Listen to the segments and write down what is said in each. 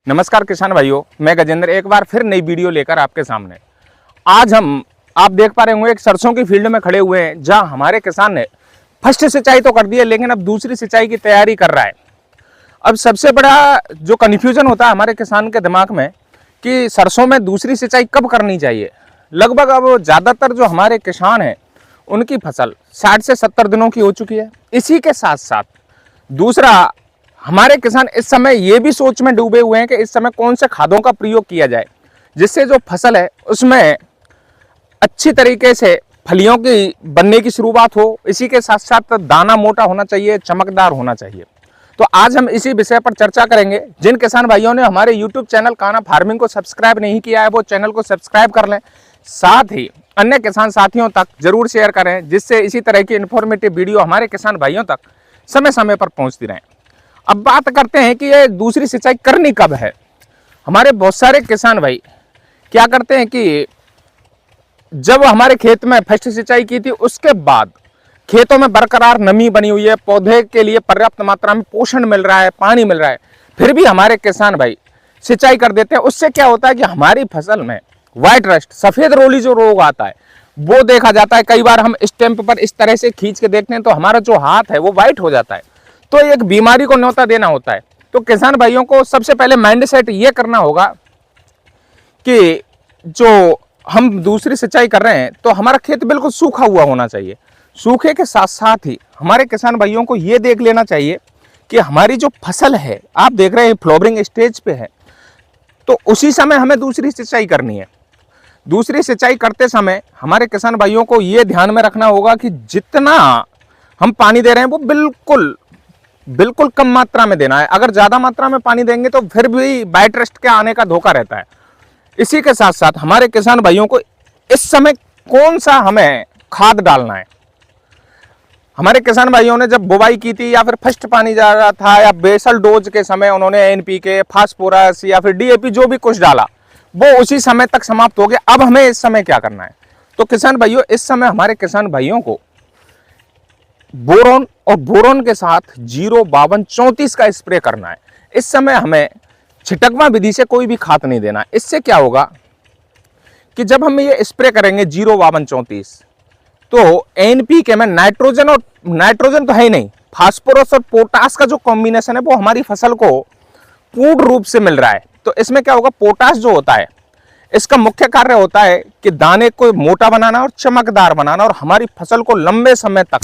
नमस्कार किसान भाइयों, मैं गजेंद्र एक बार फिर नई वीडियो लेकर आपके सामने। आज आप देख पा रहे होंगे एक सरसों की फील्ड में खड़े हुए हैं, जहां हमारे किसान ने फर्स्ट सिंचाई तो कर दी है, लेकिन अब दूसरी सिंचाई की तैयारी कर रहा है। अब सबसे बड़ा जो कन्फ्यूजन होता है हमारे किसान के दिमाग में कि सरसों में दूसरी सिंचाई कब करनी चाहिए। लगभग अब ज़्यादातर जो हमारे किसान हैं उनकी फसल 60 से 70 दिनों की हो चुकी है। इसी के साथ साथ दूसरा, हमारे किसान इस समय ये भी सोच में डूबे हुए हैं कि इस समय कौन से खादों का प्रयोग किया जाए जिससे जो फसल है उसमें अच्छी तरीके से फलियों की बनने की शुरुआत हो। इसी के साथ साथ दाना मोटा होना चाहिए, चमकदार होना चाहिए। तो आज हम इसी विषय पर चर्चा करेंगे। जिन किसान भाइयों ने हमारे YouTube चैनल कान्हा फार्मिंग को सब्सक्राइब नहीं किया है वो चैनल को सब्सक्राइब कर लें, साथ ही अन्य किसान साथियों तक जरूर शेयर करें, जिससे इसी तरह की इन्फॉर्मेटिव वीडियो हमारे किसान भाइयों तक समय समय पर पहुंचती रहें। अब बात करते हैं कि ये दूसरी सिंचाई करनी कब है। हमारे बहुत सारे किसान भाई क्या करते हैं कि जब हमारे खेत में फर्स्ट सिंचाई की थी उसके बाद खेतों में बरकरार नमी बनी हुई है, पौधे के लिए पर्याप्त मात्रा में पोषण मिल रहा है, पानी मिल रहा है, फिर भी हमारे किसान भाई सिंचाई कर देते हैं। उससे क्या होता है कि हमारी फसल में व्हाइट रस्ट, सफेद रोली जो रोग आता है वो देखा जाता है। कई बार हम स्टैंप पर इस तरह से खींच के देखते हैं तो हमारा जो हाथ है वो व्हाइट हो जाता है। तो एक बीमारी को न्योता देना होता है। तो किसान भाइयों को सबसे पहले माइंड सेट ये करना होगा कि जो हम दूसरी सिंचाई कर रहे हैं तो हमारा खेत बिल्कुल सूखा हुआ होना चाहिए। सूखे के साथ साथ ही हमारे किसान भाइयों को ये देख लेना चाहिए कि हमारी जो फसल है, आप देख रहे हैं फ्लावरिंग स्टेज पे है, तो उसी समय हमें दूसरी सिंचाई करनी है। दूसरी सिंचाई करते समय हमारे किसान भाइयों को ये ध्यान में रखना होगा कि जितना हम पानी दे रहे हैं वो बिल्कुल कम मात्रा में देना है। अगर ज़्यादा मात्रा में पानी देंगे तो फिर भी व्हाइट रस्ट के आने का धोखा रहता है। इसी के साथ साथ हमारे किसान भाइयों को इस समय कौन सा हमें खाद डालना है। हमारे किसान भाइयों ने जब बुवाई की थी या फिर फर्स्ट पानी जा रहा था या बेसल डोज के समय उन्होंने NPK, फास्फोरस या फिर DAP जो भी कुछ डाला वो उसी समय तक समाप्त हो गया। अब हमें इस समय क्या करना है। तो किसान भाइयों, इस समय हमारे किसान भाइयों को बोरोन और बोरोन के साथ 05234 का स्प्रे करना है। इस समय हमें छिटकवा विधि से कोई भी खाद नहीं देना। इससे क्या होगा कि जब हम ये स्प्रे करेंगे 05234 तो NPK में नाइट्रोजन तो है ही नहीं, फास्फोरस और पोटास का जो कॉम्बिनेशन है वो हमारी फसल को पूर्ण रूप से मिल रहा है। तो इसमें क्या होगा, पोटास जो होता है इसका मुख्य कार्य होता है कि दाने को मोटा बनाना और चमकदार बनाना, और हमारी फसल को लंबे समय तक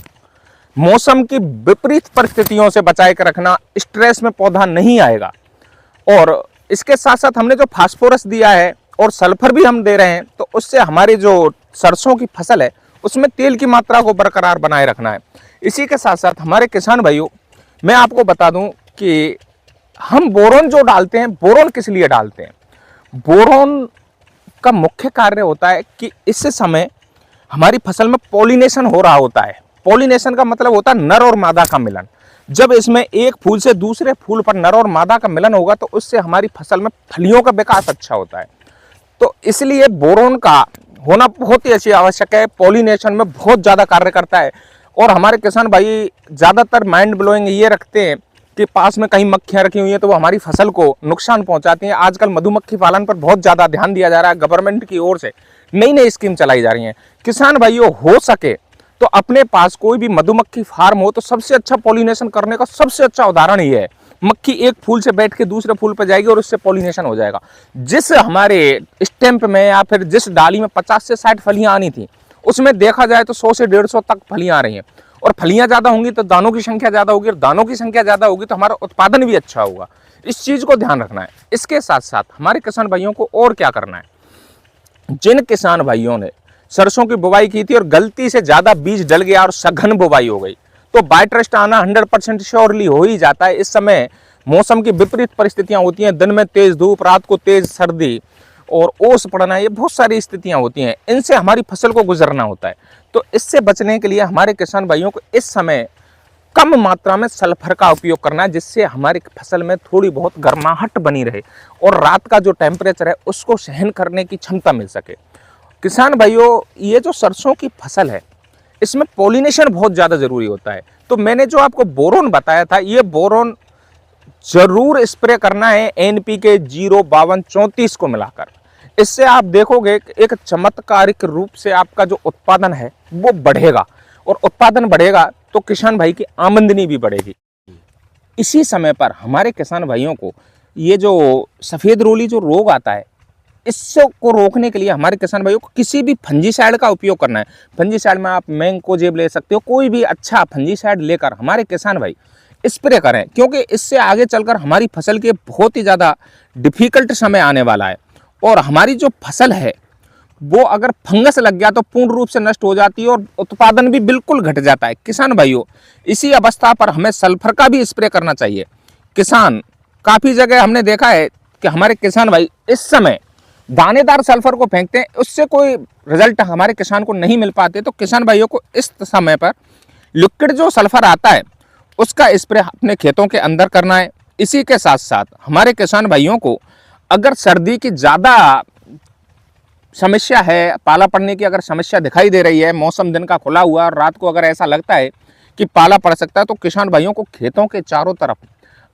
मौसम की विपरीत परिस्थितियों से बचाए कर रखना। स्ट्रेस में पौधा नहीं आएगा। और इसके साथ साथ हमने जो फास्फोरस दिया है और सल्फर भी हम दे रहे हैं, तो उससे हमारी जो सरसों की फसल है उसमें तेल की मात्रा को बरकरार बनाए रखना है। इसी के साथ साथ हमारे किसान भाइयों, मैं आपको बता दूं कि हम बोरोन जो डालते हैं, बोरोन किस लिए डालते हैं। बोरोन का मुख्य कार्य होता है कि इस समय हमारी फसल में पॉलिनेशन हो रहा होता है। पॉलिनेशन का मतलब होता है नर और मादा का मिलन। जब इसमें एक फूल से दूसरे फूल पर नर और मादा का मिलन होगा तो उससे हमारी फसल में फलियों का विकास अच्छा होता है। तो इसलिए बोरोन का होना बहुत ही अच्छी आवश्यक है। पॉलिनेशन में बहुत ज़्यादा कार्य करता है। और हमारे किसान भाई ज़्यादातर माइंड ब्लोइंग ये रखते हैं कि पास में कहीं मक्खियाँ रखी हुई हैं तो वो हमारी फसल को नुकसान पहुँचाती हैं। आजकल मधुमक्खी पालन पर बहुत ज़्यादा ध्यान दिया जा रहा है। गवर्नमेंट की ओर से नई नई स्कीम चलाई जा रही हैं। किसान भाइयों, हो सके तो अपने पास कोई भी मधुमक्खी फार्म हो तो सबसे अच्छा पॉलिनेशन करने का सबसे अच्छा उदाहरण ये है। मक्खी एक फूल से बैठ के दूसरे फूल पर जाएगी और उससे पॉलिनेशन हो जाएगा। जिस हमारे स्टेम्प में या फिर जिस डाली में 50 से 60 फलियां आनी थी उसमें देखा जाए तो 100 से 150 तक फलियां आ रही हैं। और फलियां ज़्यादा होंगी तो दानों की संख्या ज़्यादा होगी, और दानों की संख्या ज़्यादा होगी तो हमारा उत्पादन भी अच्छा होगा। इस चीज़ को ध्यान रखना है। इसके साथ साथ हमारे किसान भाइयों को और क्या करना है। जिन किसान भाइयों ने सरसों की बुवाई की थी और गलती से ज़्यादा बीज डल गया और सघन बुवाई हो गई तो व्हाइट रस्ट आना 100% श्योरली हो ही जाता है। इस समय मौसम की विपरीत परिस्थितियां होती हैं। दिन में तेज धूप, रात को तेज सर्दी और ओस पड़ना, ये बहुत सारी स्थितियां होती हैं। इनसे हमारी फसल को गुजरना होता है। तो इससे बचने के लिए हमारे किसान भाइयों को इस समय कम मात्रा में सल्फर का उपयोग करना है, जिससे हमारी फसल में थोड़ी बहुत गर्माहट बनी रहे और रात का जो टेम्परेचर है उसको सहन करने की क्षमता मिल सके। किसान भाइयों, ये जो सरसों की फसल है इसमें पॉलिनेशन बहुत ज़्यादा ज़रूरी होता है। तो मैंने जो आपको बोरोन बताया था, ये बोरोन जरूर स्प्रे करना है NPK 05234 को मिलाकर। इससे आप देखोगे कि एक चमत्कारिक रूप से आपका जो उत्पादन है वो बढ़ेगा, और उत्पादन बढ़ेगा तो किसान भाई की आमदनी भी बढ़ेगी। इसी समय पर हमारे किसान भाइयों को ये जो सफ़ेद रोली जो रोग आता है, इससे को रोकने के लिए हमारे किसान भाइयों को किसी भी फंजीसाइड का उपयोग करना है। फंजीसाइड में आप मैंकोजेब ले सकते हो, कोई भी अच्छा फंजीसाइड लेकर हमारे किसान भाई स्प्रे करें, क्योंकि इससे आगे चलकर हमारी फसल के बहुत ही ज़्यादा डिफ़िकल्ट समय आने वाला है। और हमारी जो फसल है वो अगर फंगस लग गया तो पूर्ण रूप से नष्ट हो जाती है और उत्पादन भी बिल्कुल घट जाता है। किसान भाइयों, इसी अवस्था पर हमें सल्फर का भी स्प्रे करना चाहिए। किसान काफ़ी जगह हमने देखा है कि हमारे किसान भाई इस समय दानेदार सल्फर को फेंकते हैं, उससे कोई रिजल्ट हमारे किसान को नहीं मिल पाते। तो किसान भाइयों को इस समय पर लिक्विड जो सल्फर आता है उसका स्प्रे अपने खेतों के अंदर करना है। इसी के साथ साथ हमारे किसान भाइयों को अगर सर्दी की ज़्यादा समस्या है, पाला पड़ने की अगर समस्या दिखाई दे रही है, मौसम दिन का खुला हुआ और रात को अगर ऐसा लगता है कि पाला पड़ सकता है, तो किसान भाइयों को खेतों के चारों तरफ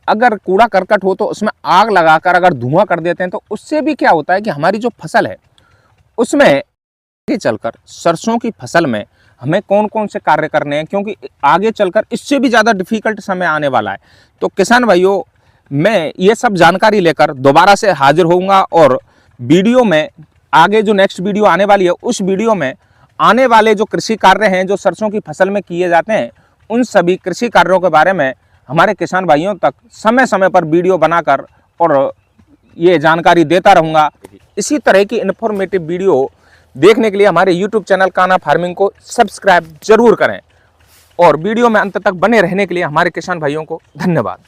अगर कूड़ा करकट हो तो उसमें आग लगाकर अगर धुआं कर देते हैं, तो उससे भी क्या होता है कि हमारी जो फसल है उसमें आगे चलकर सरसों की फसल में हमें कौन कौन से कार्य करने हैं, क्योंकि आगे चलकर इससे भी ज़्यादा डिफ़िकल्ट समय आने वाला है। तो किसान भाइयों, मैं ये सब जानकारी लेकर दोबारा से हाजिर होऊंगा, और वीडियो में आगे जो नेक्स्ट वीडियो आने वाली है उस वीडियो में आने वाले जो कृषि कार्य हैं जो सरसों की फसल में किए जाते हैं, उन सभी कृषि कार्यों के बारे में हमारे किसान भाइयों तक समय समय पर वीडियो बनाकर और ये जानकारी देता रहूँगा। इसी तरह की इन्फॉर्मेटिव वीडियो देखने के लिए हमारे YouTube चैनल कान्हा फार्मिंग को सब्सक्राइब जरूर करें, और वीडियो में अंत तक बने रहने के लिए हमारे किसान भाइयों को धन्यवाद।